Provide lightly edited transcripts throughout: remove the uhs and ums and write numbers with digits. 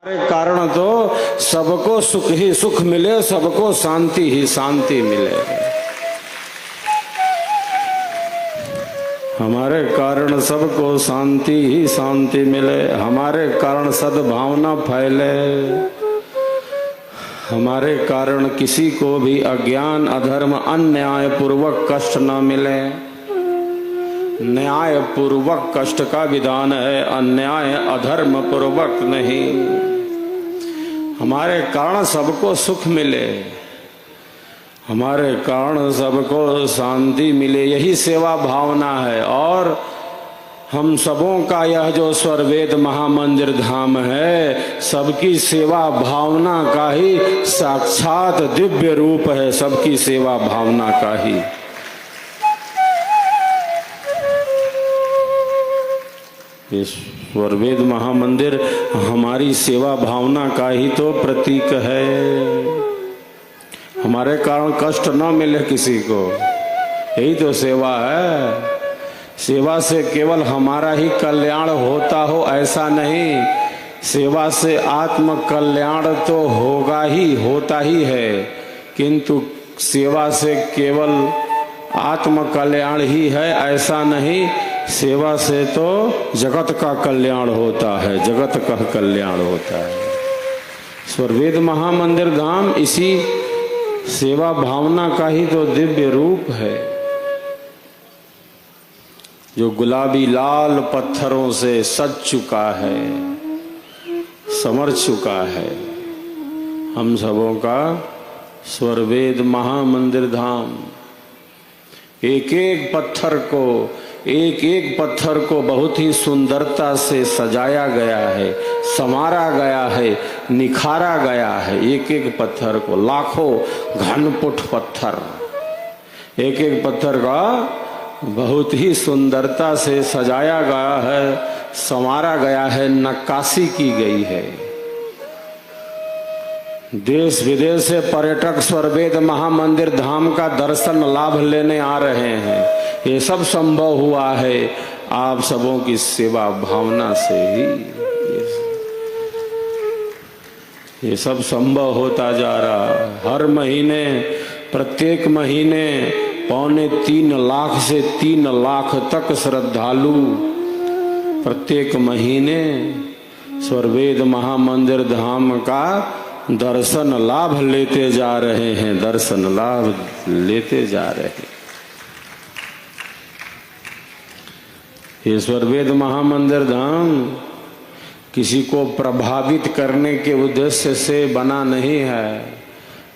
कारण तो सबको सुख ही सुख मिले, सबको शांति ही शांति मिले। हमारे कारण सबको शांति ही शांति मिले, हमारे कारण सद्भावना फैले, हमारे कारण किसी को भी अज्ञान अधर्म अन्याय पूर्वक कष्ट न मिले। न्याय पूर्वक कष्ट का विधान है, अन्याय अधर्म पूर्वक नहीं। हमारे कारण सबको सुख मिले, हमारे कारण सबको शांति मिले, यही सेवा भावना है। और हम सबों का यह जो स्वरवेद महामंदिर धाम है, सबकी सेवा भावना का ही साक्षात दिव्य रूप है, सबकी सेवा भावना का ही। स्वरवेद महामंदिर हमारी सेवा भावना का ही तो प्रतीक है। हमारे कारण कष्ट न मिले किसी को, यही तो सेवा है। सेवा से केवल हमारा ही कल्याण होता हो ऐसा नहीं, सेवा से आत्म कल्याण तो होगा ही, होता ही है, किंतु सेवा से केवल आत्म कल्याण ही है ऐसा नहीं, सेवा से तो जगत का कल्याण होता है, जगत का कल्याण होता है। स्वरवेद महामंदिर धाम इसी सेवा भावना का ही तो दिव्य रूप है, जो गुलाबी लाल पत्थरों से सज चुका है, समर चुका है। हम सबों का स्वरवेद महामंदिर धाम एक एक पत्थर को बहुत ही सुंदरता से सजाया गया है, संवारा गया है, निखारा गया है। एक एक पत्थर को, लाखों घनपुट पत्थर, एक एक पत्थर का बहुत ही सुंदरता से सजाया गया है, संवारा गया है, नक्काशी की गई है। देश विदेश से पर्यटक स्वरवेद महामंदिर धाम का दर्शन लाभ लेने आ रहे हैं। ये सब संभव हुआ है आप सबों की सेवा भावना से ही। ये सब संभव होता जा रहा है। हर महीने, प्रत्येक महीने 2.25 लाख से 3 लाख तक श्रद्धालु प्रत्येक महीने स्वरवेद महामंदिर धाम का दर्शन लाभ लेते जा रहे हैं, दर्शन लाभ लेते जा रहे हैं। ये स्वरवेद महामंदिर धाम किसी को प्रभावित करने के उद्देश्य से बना नहीं है।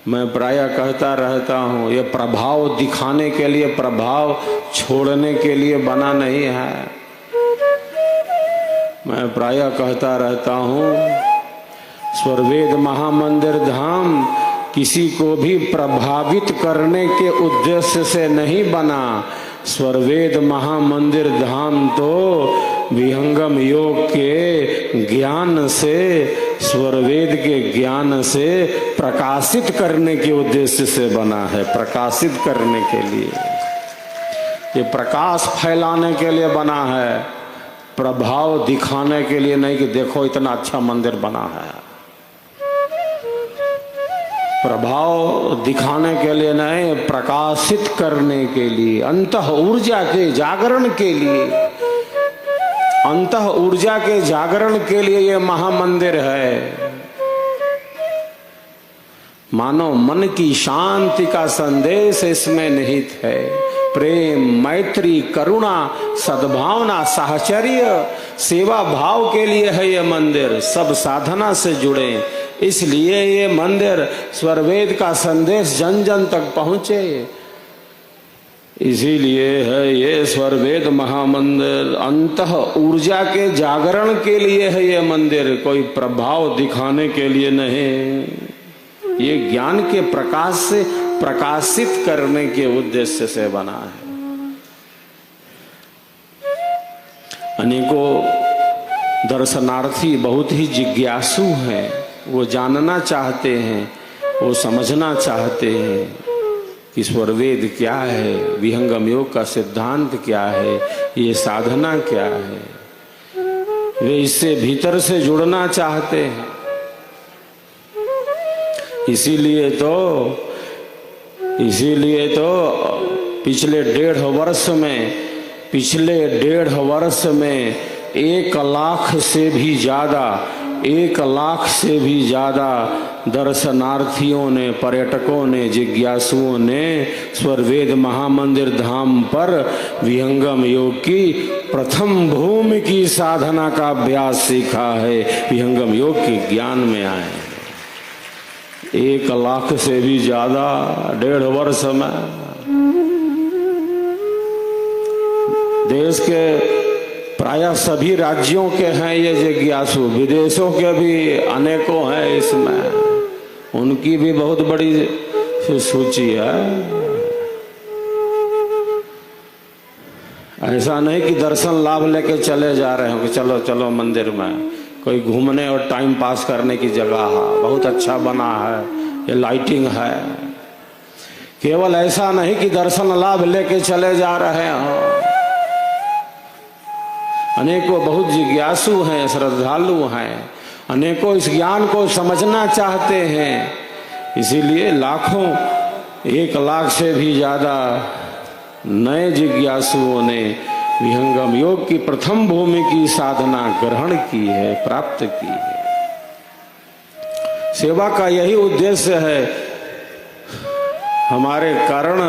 मैं प्रायः कहता रहता हूँ, ये प्रभाव दिखाने के लिए, प्रभाव छोड़ने के लिए बना नहीं है। मैं प्रायः कहता रहता हूँ, स्वरवेद महामंदिर धाम किसी को भी प्रभावित करने के उद्देश्य से नहीं बना। स्वरवेद महामंदिर धाम तो विहंगम योग के ज्ञान से, स्वरवेद के ज्ञान से प्रकाशित करने के उद्देश्य से बना है, प्रकाशित करने के लिए। ये प्रकाश फैलाने के लिए बना है, प्रभाव दिखाने के लिए नहीं कि देखो इतना अच्छा मंदिर बना है। प्रभाव दिखाने के लिए नहीं, प्रकाशित करने के लिए, अंतः ऊर्जा के जागरण के लिए, अंतः ऊर्जा के जागरण के लिए ये महामंदिर है। मानो मन की शांति का संदेश इसमें निहित है। प्रेम, मैत्री, करुणा, सद्भावना, साहचर्य, सेवा भाव के लिए है ये मंदिर। सब साधना से जुड़े, इसलिए ये मंदिर स्वरवेद का संदेश जन जन तक पहुंचे, इसीलिए है ये स्वरवेद महामंदिर। अंतः ऊर्जा के जागरण के लिए है ये मंदिर, कोई प्रभाव दिखाने के लिए नहीं। ये ज्ञान के प्रकाश से प्रकाशित करने के उद्देश्य से बना है। अनेकों दर्शनार्थी बहुत ही जिज्ञासु हैं, वो जानना चाहते हैं, वो समझना चाहते हैं कि स्वरवेद क्या है, विहंगम योग का सिद्धांत क्या है, ये साधना क्या है। वे इससे भीतर से जुड़ना चाहते हैं। इसीलिए तो पिछले डेढ़ वर्ष में 1,00,000 से भी ज्यादा दर्शनार्थियों ने, पर्यटकों ने, जिज्ञासुओं ने स्वरवेद महामंदिर धाम पर विहंगम योग की प्रथम भूमि की साधना का अभ्यास सीखा है, विहंगम योग के ज्ञान में आए। 1,00,000 से भी ज्यादा डेढ़ वर्ष में देश के प्रायः सभी राज्यों के हैं ये जिज्ञासु, विदेशों के भी अनेकों हैं इसमें, उनकी भी बहुत बड़ी सूची है। ऐसा नहीं कि दर्शन लाभ लेके चले जा रहे हो कि चलो चलो मंदिर में, कोई घूमने और टाइम पास करने की जगह है, बहुत अच्छा बना है, ये लाइटिंग है। केवल ऐसा नहीं कि दर्शन लाभ लेके चले जा रहे हो, अनेकों बहुत जिज्ञासु हैं, श्रद्धालु हैं, अनेकों इस ज्ञान को समझना चाहते हैं। इसीलिए लाखों, 1,00,000 से भी ज्यादा नए जिज्ञासुओं ने विहंगम योग की प्रथम भूमि की साधना ग्रहण की है, प्राप्त की है। सेवा का यही उद्देश्य है, हमारे कारण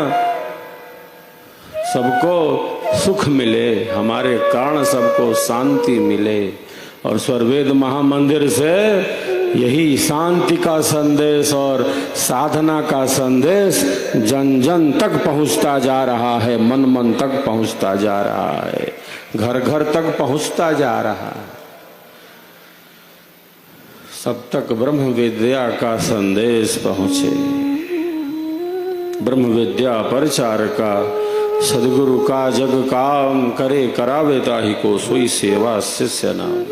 सबको सुख मिले, हमारे कारण सबको शांति मिले। और स्वरवेद महामंदिर से यही शांति का संदेश और साधना का संदेश जन जन तक पहुंचता जा रहा है, मन मन तक पहुंचता जा रहा है, घर घर तक पहुंचता जा रहा है। सब तक ब्रह्म विद्या का संदेश पहुंचे, ब्रह्म विद्या प्रचार का, सदगुरु का जग काम करे करावे ताहि को सोई सेवा शिष्य नाम।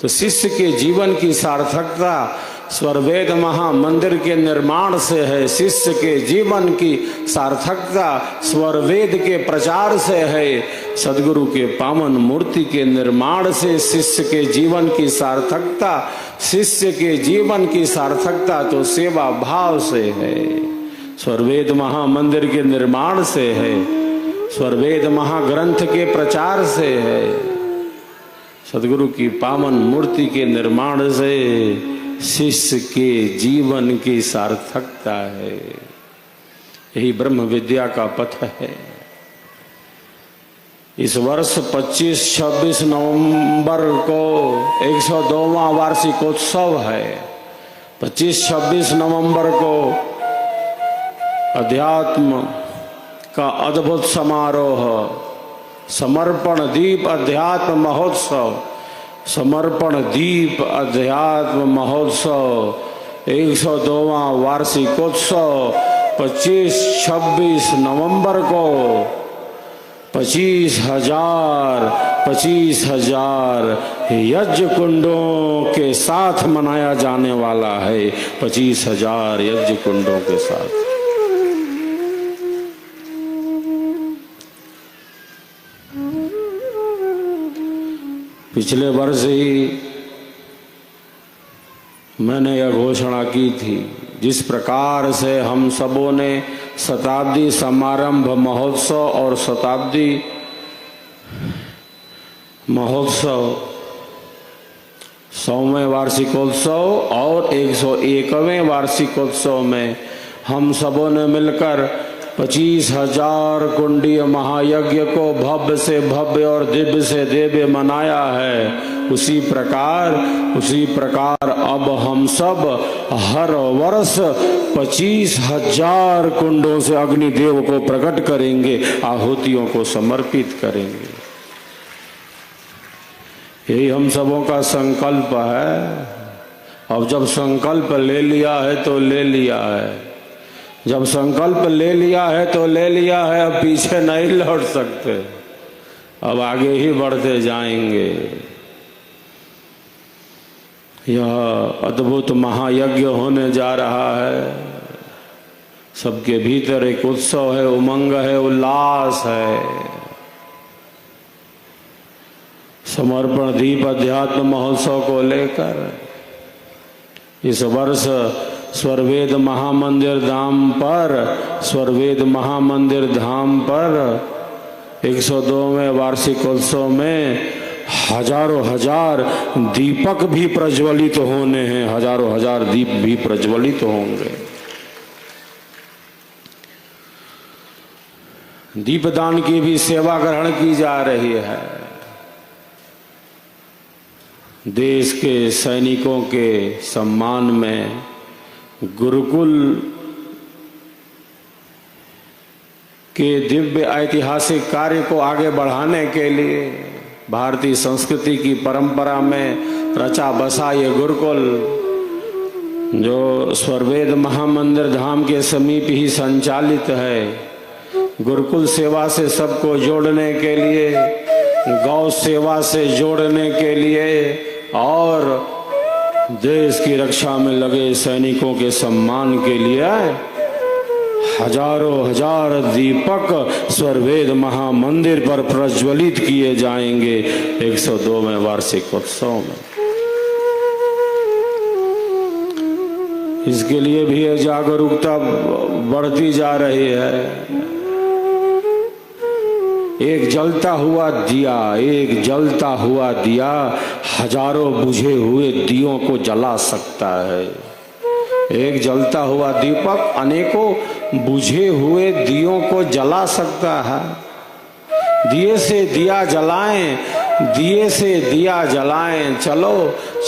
तो शिष्य के जीवन की सार्थकता स्वरवेद महामंदिर के निर्माण से है, शिष्य के जीवन की सार्थकता स्वरवेद के प्रचार से है, सदगुरु के पावन मूर्ति के निर्माण से शिष्य के जीवन की सार्थकता, शिष्य के जीवन की सार्थकता तो सेवा भाव से है, स्वरवेद महामंदिर के निर्माण से है, स्वरवेद महाग्रंथ के प्रचार से है, सदगुरु की पावन मूर्ति के निर्माण से शिष्य के जीवन की सार्थकता है। यही ब्रह्म विद्या का पथ है। इस वर्ष 25-26 नवंबर को 102वां वार्षिकोत्सव है। 25-26 नवंबर को अध्यात्म का अद्भुत समारोह, समर्पण दीप अध्यात्म महोत्सव, समर्पण दीप अध्यात्म महोत्सव 102वां वार्षिकोत्सव 25-26 नवंबर को 25,000 यज्ञ कुंडों के साथ मनाया जाने वाला है। 25,000 यज्ञ कुंडों के साथ। पिछले वर्ष ही मैंने यह घोषणा की थी, जिस प्रकार से हम सबों ने शताब्दी समारंभ महोत्सव और शताब्दी महोत्सव 100वें वार्षिकोत्सव और 101वें वार्षिकोत्सव में हम सबों ने मिलकर 25,000 कुंडीय महायज्ञ को भव्य से भव्य और दिव्य से दिव्य मनाया है। उसी प्रकार अब हम सब हर वर्ष 25,000 कुंडों से अग्निदेव को प्रकट करेंगे, आहुतियों को समर्पित करेंगे। यही हम सबों का संकल्प है। अब जब संकल्प ले लिया है तो ले लिया है, जब संकल्प ले लिया है तो ले लिया है, अब पीछे नहीं लौट सकते, अब आगे ही बढ़ते जाएंगे। यह अद्भुत महायज्ञ होने जा रहा है। सबके भीतर एक उत्सव है, उमंग है, उल्लास है। समर्पण दीप अध्यात्म महोत्सव को लेकर इस वर्ष स्वरवेद महामंदिर धाम पर, स्वरवेद महामंदिर धाम पर 102वें वार्षिकोत्सव में हजारों हजार दीपक भी प्रज्वलित होने हैं, हजारों हजार दीप भी प्रज्वलित होंगे। दीपदान की भी सेवा ग्रहण की जा रही है। देश के सैनिकों के सम्मान में गुरुकुल के दिव्य ऐतिहासिक कार्य को आगे बढ़ाने के लिए भारतीय संस्कृति की परंपरा में रचा बसा ये गुरुकुल, जो स्वरवेद महामंदिर धाम के समीप ही संचालित है, गुरुकुल सेवा से सबको जोड़ने के लिए, गौ सेवा से जोड़ने के लिए और देश की रक्षा में लगे सैनिकों के सम्मान के लिए हजारों हजार दीपक स्वरवेद महामंदिर पर प्रज्वलित किए जाएंगे 102वें वार्षिकोत्सव में। इसके लिए भी जागरूकता बढ़ती जा रही है। एक जलता हुआ दिया, एक जलता हुआ दिया हजारों बुझे हुए दियों को जला सकता है। एक जलता हुआ दीपक अनेकों बुझे हुए दियों को जला सकता है। दिए से दिया जलाएं, दिए से दिया जलाएं, चलो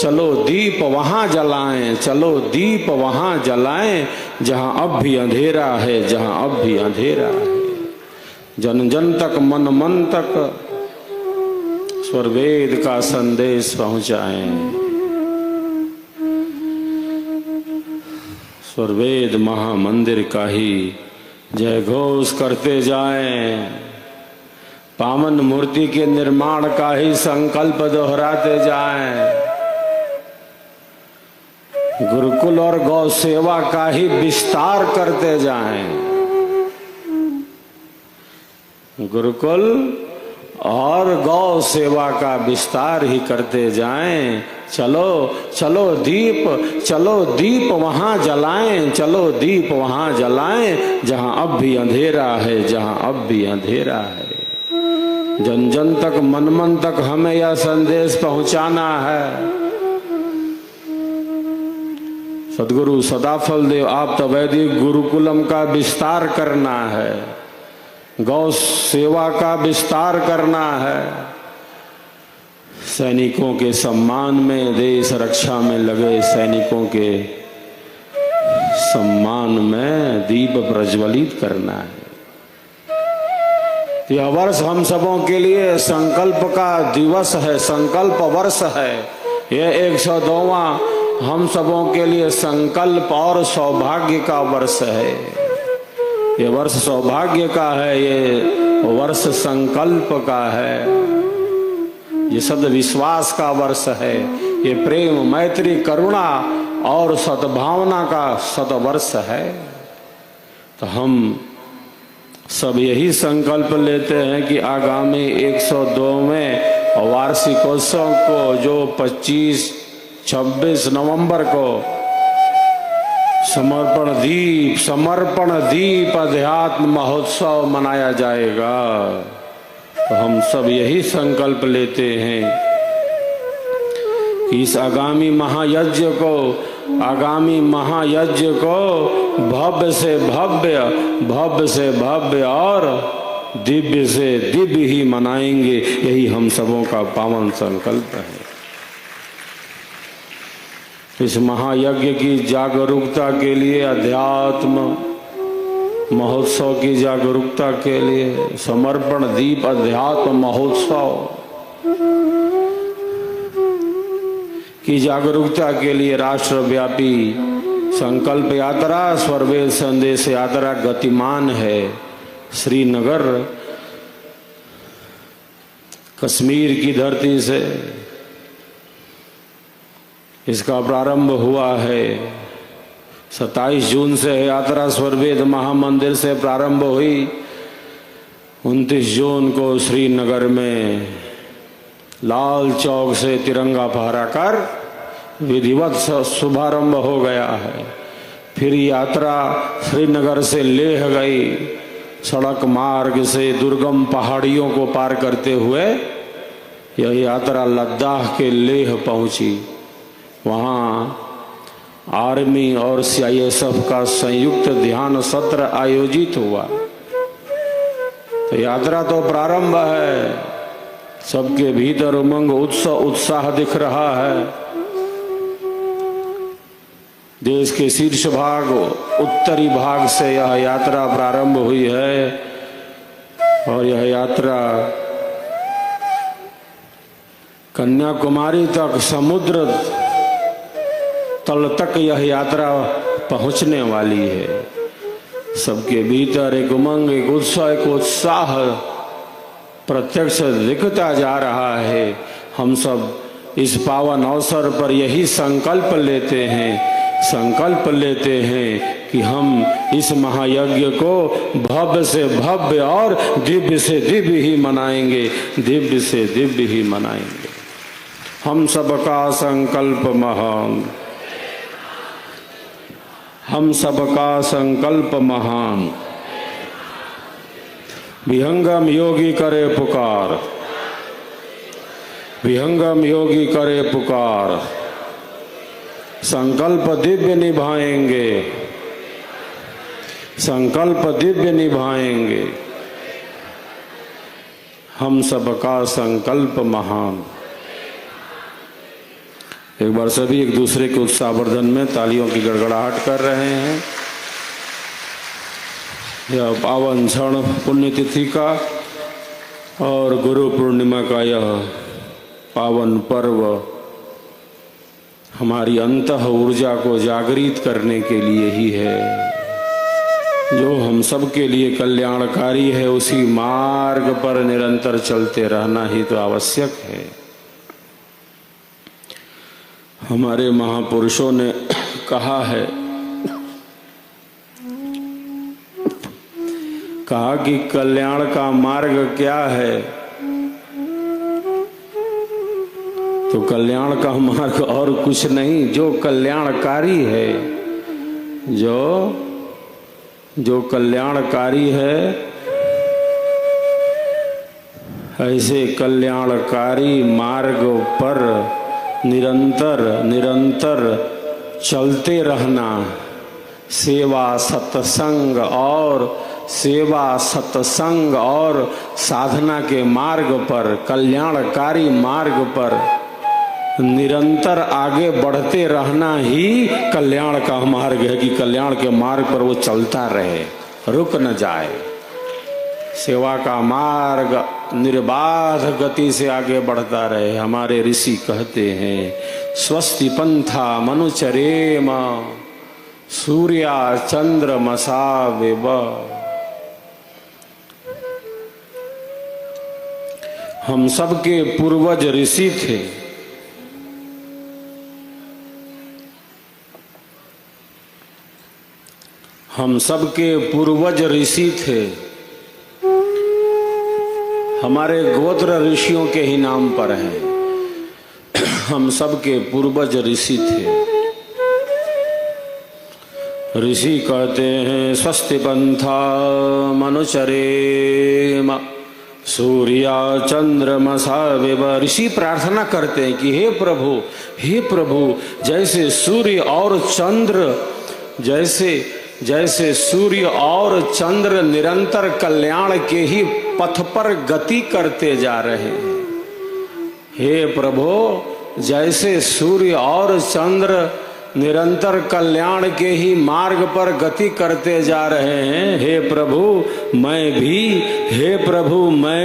चलो दीप वहां जलाएं, चलो दीप वहां जलाएं जहां अब भी अंधेरा है, जहां अब भी अंधेरा है। जन जन तक मन मन तक स्वरवेद का संदेश पहुंचाएं। स्वरवेद महामंदिर का ही जय घोष करते जाएं। पावन मूर्ति के निर्माण का ही संकल्प दोहराते जाएं। गुरुकुल और गौ सेवा का ही विस्तार करते जाएं। गुरुकुल और गौ सेवा का विस्तार ही करते जाएं। चलो चलो दीप वहां जलाएं, चलो दीप वहां जलाएं जहां अब भी अंधेरा है, जहां अब भी अंधेरा है। जन जन तक मन मन तक हमें यह संदेश पहुंचाना है। सदगुरु सदाफल देव आप वैदिक गुरुकुलम का विस्तार करना है, गौ सेवा का विस्तार करना है। सैनिकों के सम्मान में, देश रक्षा में लगे सैनिकों के सम्मान में दीप प्रज्वलित करना है। यह वर्ष हम सबों के लिए संकल्प का दिवस है, संकल्प वर्ष है। यह 102वां हम सबों के लिए संकल्प और सौभाग्य का वर्ष है। ये वर्ष सौभाग्य का है, ये वर्ष संकल्प का है, ये सद्विश्वास का वर्ष है, ये प्रेम मैत्री करुणा और सद्भावना का सद्वर्ष है। तो हम सब यही संकल्प लेते हैं कि आगामी 102वें वार्षिकोत्सव को जो 25-26 नवंबर को समर्पण दीप अध्यात्म महोत्सव मनाया जाएगा, तो हम सब यही संकल्प लेते हैं कि इस आगामी महायज्ञ को भव्य से भव्य और दिव्य से दिव्य ही मनाएंगे। यही हम सबों का पावन संकल्प है। इस महायज्ञ की जागरूकता के लिए, अध्यात्म महोत्सव की जागरूकता के लिए समर्पण दीप अध्यात्म महोत्सव की जागरूकता के लिए राष्ट्रव्यापी संकल्प यात्रा स्वरवेद संदेश यात्रा गतिमान है। श्रीनगर कश्मीर की धरती से इसका प्रारंभ हुआ है। 27 जून से यात्रा स्वरवेद महामंदिर से प्रारंभ हुई। 29 जून को श्रीनगर में लाल चौक से तिरंगा फहराकर विधिवत शुभारंभ हो गया है। फिर यात्रा श्रीनगर से लेह गई, सड़क मार्ग से दुर्गम पहाड़ियों को पार करते हुए यह यात्रा लद्दाख के लेह पहुंची। वहाँ आर्मी और CISF का संयुक्त ध्यान सत्र आयोजित हुआ। तो यात्रा तो प्रारंभ है, सबके भीतर उमंग उत्साह दिख रहा है। देश के शीर्ष भाग उत्तरी भाग से यह यात्रा प्रारंभ हुई है और यह यात्रा कन्याकुमारी तक, समुद्र तल तक यह यात्रा पहुंचने वाली है। सबके भीतर एक उमंग, एक उत्साह प्रत्यक्ष दिखता जा रहा है। हम सब इस पावन अवसर पर यही संकल्प लेते हैं कि हम इस महायज्ञ को भव्य से भव्य और दिव्य से दिव्य ही मनाएंगे, दिव्य से दिव्य ही मनाएंगे। हम सबका संकल्प महान, हम सबका संकल्प महान। विहंगम योगी करे पुकार, विहंगम योगी करे पुकार। संकल्प दिव्य निभाएंगे, संकल्प दिव्य निभाएंगे। हम सबका संकल्प महान। एक बार सभी एक दूसरे के उत्साहवर्धन में तालियों की गड़गड़ाहट कर रहे हैं। यह पावन क्षण पुण्यतिथि का और गुरु पूर्णिमा का यह पावन पर्व हमारी अंतः ऊर्जा को जागृत करने के लिए ही है। जो हम सब के लिए कल्याणकारी है, उसी मार्ग पर निरंतर चलते रहना ही तो आवश्यक है। हमारे महापुरुषों ने कहा है, कहा कि कल्याण का मार्ग क्या है, तो कल्याण का मार्ग और कुछ नहीं, जो कल्याणकारी है, जो कल्याणकारी है, ऐसे कल्याणकारी मार्ग पर निरंतर चलते रहना। सेवा सत्संग और साधना के मार्ग पर, कल्याणकारी मार्ग पर निरंतर आगे बढ़ते रहना ही कल्याण का मार्ग है कि कल्याण के मार्ग पर वो चलता रहे, रुक न जाए। सेवा का मार्ग निर्बाध गति से आगे बढ़ता रहे। हमारे ऋषि कहते हैं, स्वस्ति पंथा मनुचरेम सूर्या चंद्रमसा वेव। हम सबके पूर्वज ऋषि थे। हम सबके पूर्वज ऋषि थे। हमारे गोत्र ऋषियों के ही नाम पर हैं। हम सबके पूर्वज ऋषि थे। ऋषि कहते हैं, स्वस्ति पंथा मनुचरेम सूर्या चंद्रमसा वेव। ऋषि प्रार्थना करते हैं कि हे प्रभु, जैसे सूर्य और चंद्र, जैसे सूर्य और चंद्र निरंतर कल्याण के ही पथ पर गति करते जा रहे हैं, हे प्रभु, जैसे सूर्य और चंद्र निरंतर कल्याण के ही मार्ग पर गति करते जा रहे हैं, हे प्रभु मैं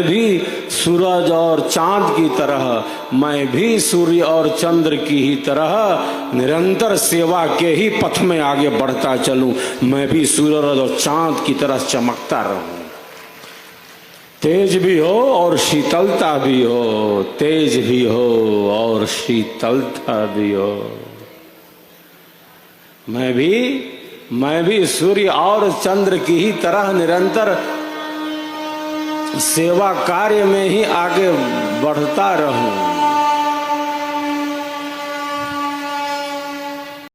भी सूरज और चांद की तरह, मैं भी सूर्य और चंद्र की ही तरह निरंतर सेवा के ही पथ में आगे बढ़ता चलूं। मैं भी सूरज और चांद की तरह चमकता रहूं। तेज भी हो और शीतलता भी हो, तेज भी हो और शीतलता भी हो। मैं भी सूर्य और चंद्र की ही तरह निरंतर सेवा कार्य में ही आगे बढ़ता रहूं।